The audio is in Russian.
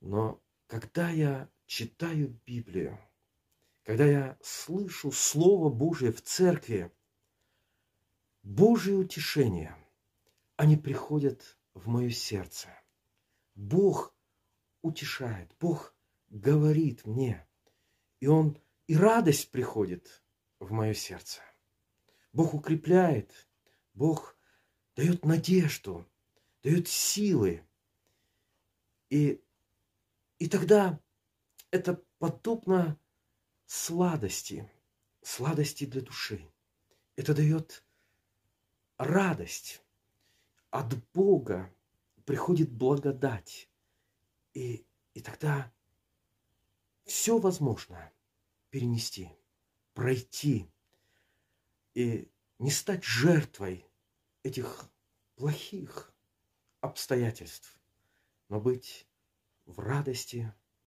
Но когда я читаю Библию, когда я слышу Слово Божие в церкви, Божие утешения, они приходят в мое сердце. Бог утешает, Бог говорит мне, и радость приходит в мое сердце. Бог укрепляет, Бог дает надежду, дает силы. И тогда это подобно сладости для души. Это дает радость. От Бога приходит благодать. И тогда все возможно перенести, пройти и не стать жертвой этих плохих обстоятельств, но быть в радости,